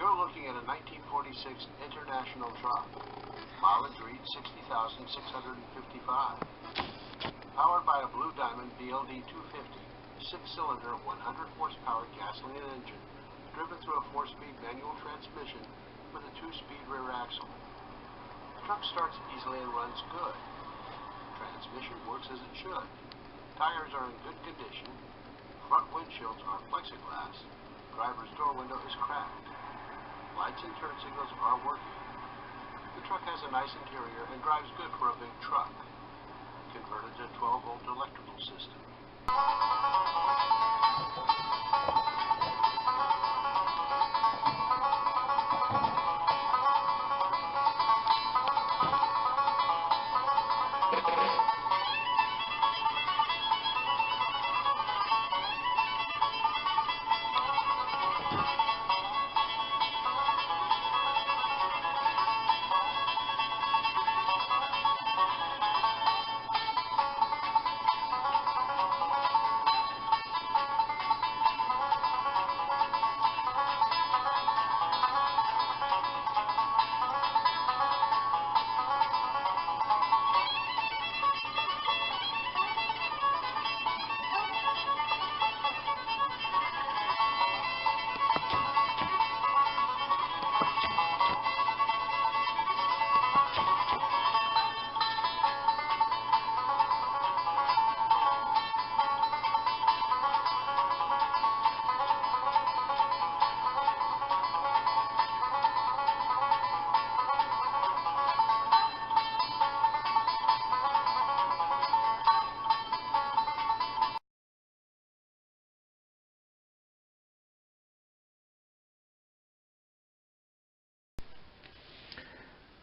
You're looking at a 1946 International truck. Mileage reads 60,655. Powered by a Blue Diamond BLD 250, 6-cylinder, 100 horsepower gasoline engine, driven through a 4-speed manual transmission with a 2-speed rear axle. The truck starts easily and runs good. Transmission works as it should. Tires are in good condition. Front windshields are plexiglass. Driver's door window is cracked. Lights and turn signals are working. The truck has a nice interior and drives good for a big truck. Converted to 12-volt electrical system.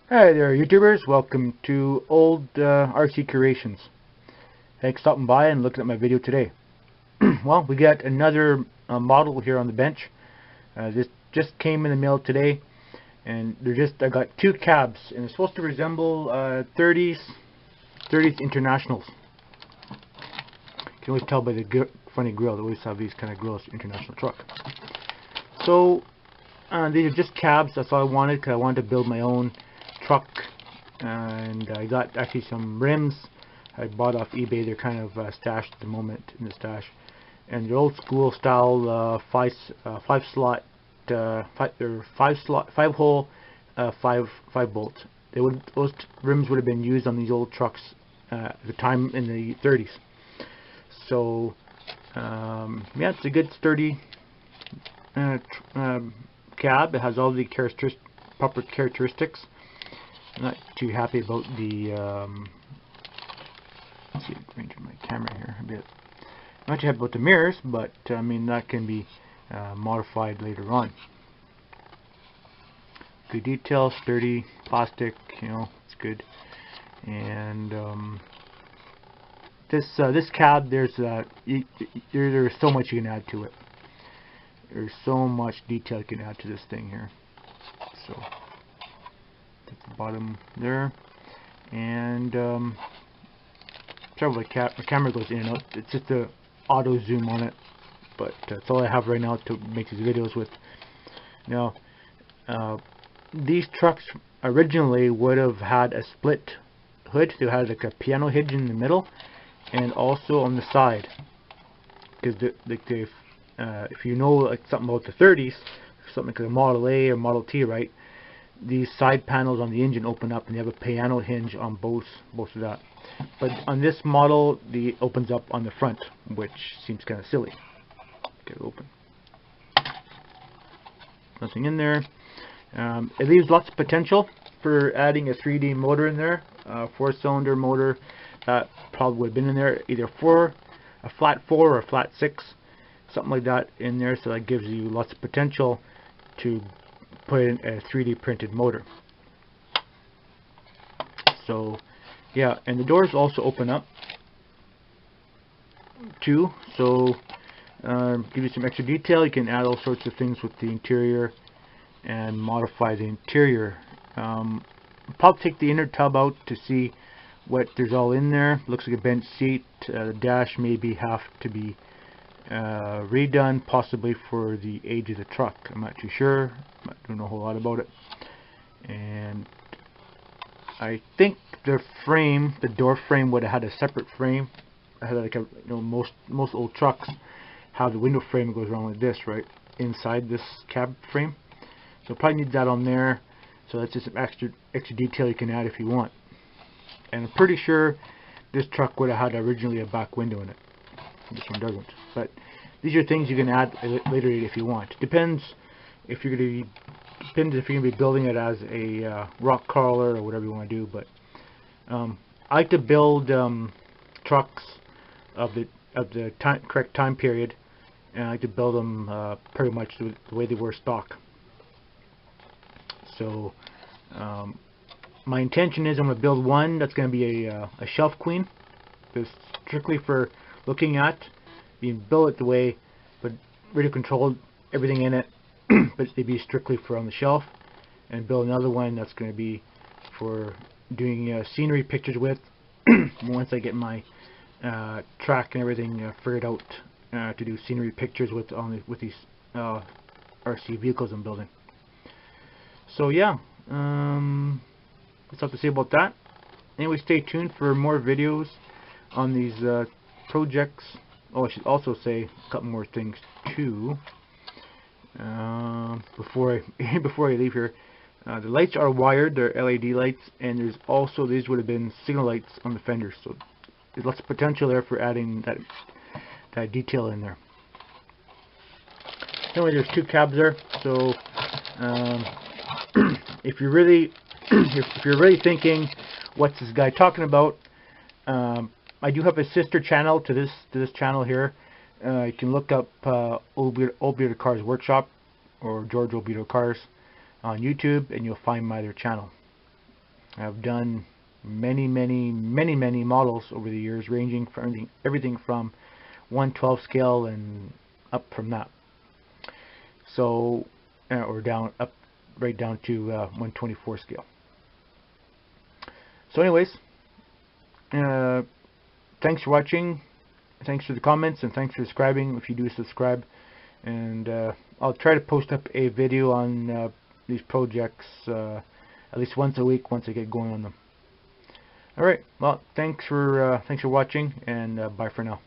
Hi there, YouTubers. Welcome to Old RC Creations. Thanks for stopping by and looking at my video today. Well, we got another model here on the bench. This just came in the mail today, and I got two cabs, and they're supposed to resemble 30s Internationals. You can always tell by the funny grill. They always have these kind of grills, International truck. So these are just cabs. That's all I wanted, because I wanted to build my own truck, and I got actually some rims I bought off eBay. They're kind of stashed at the moment in the stash, and they're old school style 5-hole 5 bolts. Those rims would have been used on these old trucks at the time in the 30s. So yeah, it's a good sturdy cab. It has all the proper characteristics. I'm not too happy about the let's see, range of my camera here a bit. I'm not too happy about the mirrors, but I mean, that can be modified later on. Good detail, sturdy plastic, you know, it's good. And this cab, there's so much you can add to it. There's so much detail you can add to this thing here. So at the bottom there, and sorry, my camera goes in and out. It's just a auto zoom on it, but that's all I have right now to make these videos with. Now, these trucks originally would have had a split hood. They had like a piano hinge in the middle, and also on the side, because if you know like something about the 30s, something like a Model A or Model T, right? These side panels on the engine open up, and you have a piano hinge on both of that. But on this model, it opens up on the front, which seems kind of silly. Get it open. Nothing in there. It leaves lots of potential for adding a 3D motor in there. 4-cylinder motor that probably would have been in there, either a flat 4 or a flat 6, something like that in there. So that gives you lots of potential to put in a 3D printed motor. So yeah, and the doors also open up too, so give you some extra detail. You can add all sorts of things with the interior and modify the interior. Probably take the inner tub out to see what there's all in there. Looks like a bench seat. The dash maybe have to be redone, possibly for the age of the truck. I'm not too sure. don't know a whole lot about it. And I think the frame, the door frame, would have had a separate frame. I had like a, most old trucks have the window frame goes around like this, right, inside this cab frame. So probably need that on there. So that's just some extra detail you can add if you want. And I'm pretty sure this truck would have had originally a back window in it. This one doesn't. But these are things you can add later if you want. Depends if you're going to be building it as a rock crawler or whatever you want to do. But I like to build trucks of the correct time period, and I like to build them pretty much the way they were stock. So my intention is I'm going to build one that's going to be a shelf queen, just strictly for looking at. You can build it the way, but radio controlled everything in it, but they'd be strictly for on the shelf. And build another one that's going to be for doing scenery pictures with. Once I get my track and everything figured out to do scenery pictures with these RC vehicles I'm building. So yeah, that's all to say about that. Anyway, stay tuned for more videos on these projects. Oh, I should also say a couple more things too before I leave here. The lights are wired; they're LED lights, and there's also, these would have been signal lights on the fenders. So there's lots of potential there for adding that detail in there. Anyway, there's two cabs there. So if you're really thinking, what's this guy talking about? I do have a sister channel to this channel here. You can look up Old Bearded Cars Workshop or George Old Bearded Cars on YouTube, and you'll find my other channel. I've done many models over the years, ranging from everything from 1/12 scale and up from that. So, or right down to 1/24 scale. So, anyways, thanks for watching. Thanks for the comments, and thanks for subscribing if you do subscribe. And I'll try to post up a video on these projects at least once a week once I get going on them. Alright, well, thanks for watching, and bye for now.